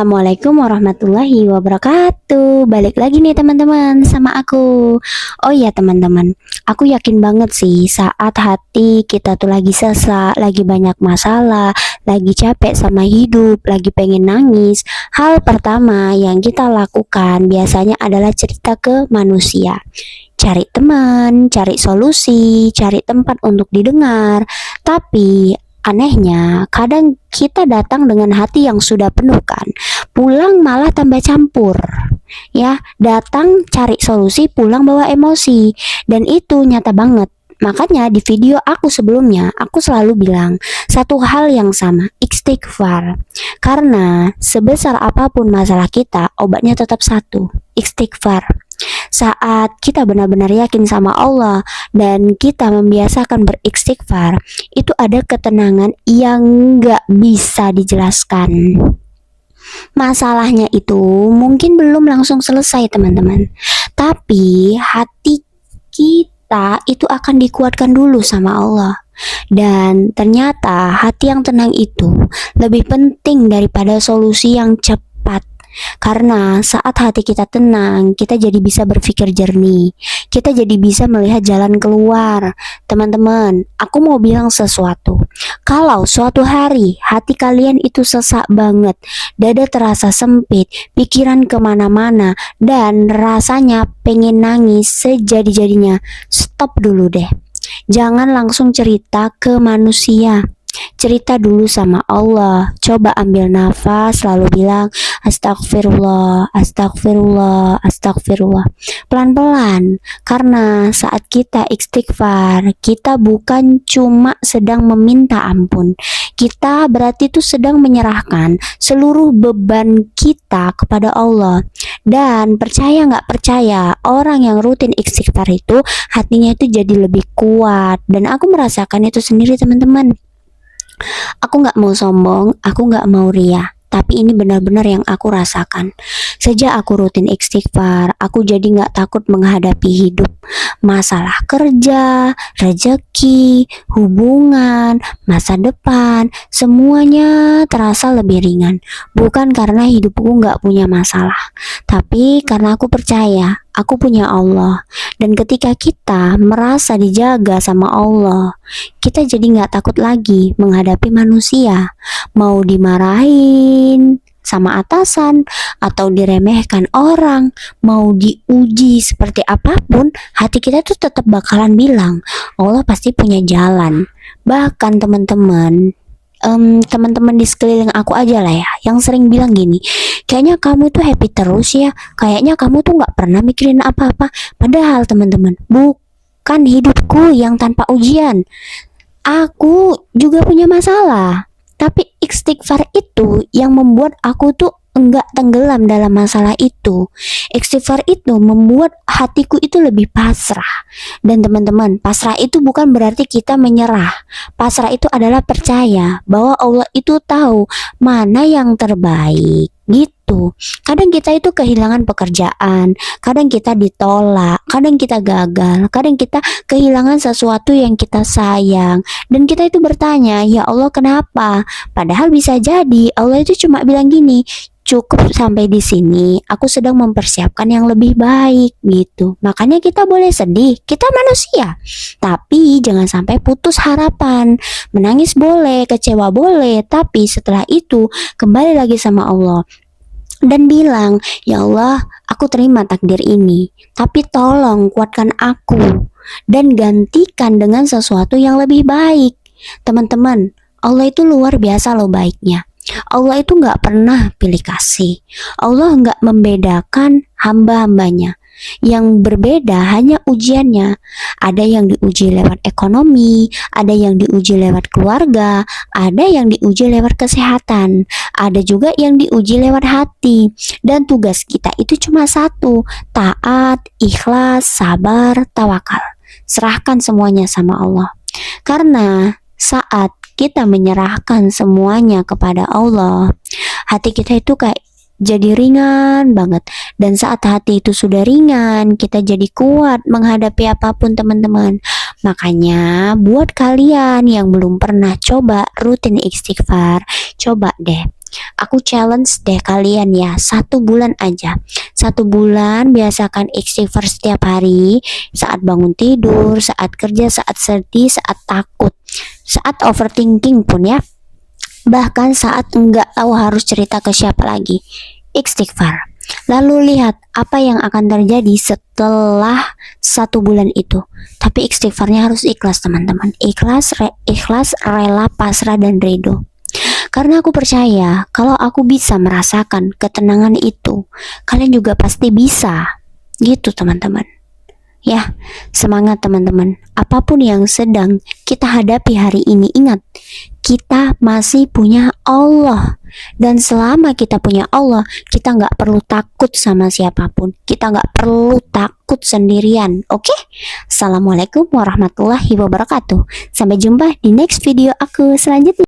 Assalamualaikum warahmatullahi wabarakatuh. Balik lagi nih teman-teman sama aku. Oh iya teman-teman, aku yakin banget sih saat hati kita tuh lagi sesak, lagi banyak masalah, lagi capek sama hidup, lagi pengen nangis. Hal pertama yang kita lakukan biasanya adalah cerita ke manusia. Cari teman, cari solusi, cari tempat untuk didengar. Tapi anehnya, kadang kita datang dengan hati yang sudah penuh kan, pulang malah tambah campur. Ya, datang cari solusi, pulang bawa emosi. Dan itu nyata banget. Makanya di video aku sebelumnya, aku selalu bilang satu hal yang sama, istighfar. Karena sebesar apapun masalah kita, obatnya tetap satu, istighfar. Saat kita benar-benar yakin sama Allah dan kita membiasakan beristighfar, itu ada ketenangan yang gak bisa dijelaskan. Masalahnya itu mungkin belum langsung selesai teman-teman, tapi hati kita itu akan dikuatkan dulu sama Allah. Dan ternyata hati yang tenang itu lebih penting daripada solusi yang cepat. Karena saat hati kita tenang, kita jadi bisa berpikir jernih. Kita jadi bisa melihat jalan keluar. Teman-teman, aku mau bilang sesuatu. Kalau suatu hari hati kalian itu sesak banget, dada terasa sempit, pikiran kemana-mana, dan rasanya pengen nangis sejadi-jadinya, stop dulu deh. Jangan langsung cerita ke manusia. Cerita dulu sama Allah. Coba ambil nafas, lalu bilang astagfirullah, astagfirullah, astagfirullah. Pelan-pelan. Karena saat kita istighfar, kita bukan cuma sedang meminta ampun. Kita berarti itu sedang menyerahkan seluruh beban kita kepada Allah. Dan percaya nggak percaya, orang yang rutin istighfar itu hatinya itu jadi lebih kuat. Dan aku merasakan itu sendiri teman-teman. Aku gak mau sombong, aku gak mau riya, tapi ini benar-benar yang aku rasakan. Sejak aku rutin istighfar, aku jadi gak takut menghadapi hidup. Masalah kerja, rezeki, hubungan, masa depan, semuanya terasa lebih ringan. Bukan karena hidupku gak punya masalah, tapi karena aku percaya aku punya Allah. Dan ketika kita merasa dijaga sama Allah, kita jadi gak takut lagi menghadapi manusia. Mau dimarahin sama atasan, atau diremehkan orang, mau diuji seperti apapun, hati kita tuh tetap bakalan bilang, Allah pasti punya jalan. Bahkan teman-teman di sekeliling aku aja lah ya, yang sering bilang gini, kayaknya kamu tuh happy terus ya, kayaknya kamu tuh gak pernah mikirin apa-apa. Padahal teman-teman, bukan hidupku yang tanpa ujian, aku juga punya masalah. Tapi istighfar itu yang membuat aku tuh enggak tenggelam dalam masalah itu. Istighfar itu membuat hatiku itu lebih pasrah. Dan teman-teman, pasrah itu bukan berarti kita menyerah. Pasrah itu adalah percaya bahwa Allah itu tahu mana yang terbaik. Gitu. Kadang kita itu kehilangan pekerjaan, kadang kita ditolak, kadang kita gagal, kadang kita kehilangan sesuatu yang kita sayang, dan kita itu bertanya, ya Allah kenapa? Padahal bisa jadi Allah itu cuma bilang gini, cukup sampai di sini, aku sedang mempersiapkan yang lebih baik gitu. Makanya kita boleh sedih, kita manusia, tapi jangan sampai putus harapan. Menangis boleh, kecewa boleh, tapi setelah itu kembali lagi sama Allah dan bilang, ya Allah, aku terima takdir ini, tapi tolong kuatkan aku dan gantikan dengan sesuatu yang lebih baik. Teman-teman, Allah itu luar biasa loh baiknya. Allah itu gak pernah pilih kasih. Allah gak membedakan hamba-hambanya. Yang berbeda hanya ujiannya. Ada yang diuji lewat ekonomi, ada yang diuji lewat keluarga, ada yang diuji lewat kesehatan, ada juga yang diuji lewat hati. Dan tugas kita itu cuma satu, taat, ikhlas, sabar, tawakal. Serahkan semuanya sama Allah. Karena saat kita menyerahkan semuanya kepada Allah, hati kita itu kayak jadi ringan banget. Dan saat hati itu sudah ringan, kita jadi kuat menghadapi apapun teman-teman. Makanya buat kalian yang belum pernah coba rutin istighfar, coba deh Aku challenge deh kalian ya, 1 bulan aja. 1 bulan biasakan istighfar setiap hari, saat bangun tidur, saat kerja, saat sedih, saat takut, saat overthinking pun ya. Bahkan saat enggak tahu harus cerita ke siapa lagi. Istighfar. Lalu lihat apa yang akan terjadi setelah 1 bulan itu. Tapi istighfarnya harus ikhlas teman-teman. Ikhlas, rela, pasrah dan ridho. Karena aku percaya kalau aku bisa merasakan ketenangan itu, kalian juga pasti bisa. Gitu teman-teman. Ya, semangat teman-teman. Apapun yang sedang kita hadapi hari ini, ingat, kita masih punya Allah. Dan selama kita punya Allah, kita nggak perlu takut sama siapapun. Kita nggak perlu takut sendirian. Oke? Assalamualaikum warahmatullahi wabarakatuh. Sampai jumpa di next video aku selanjutnya.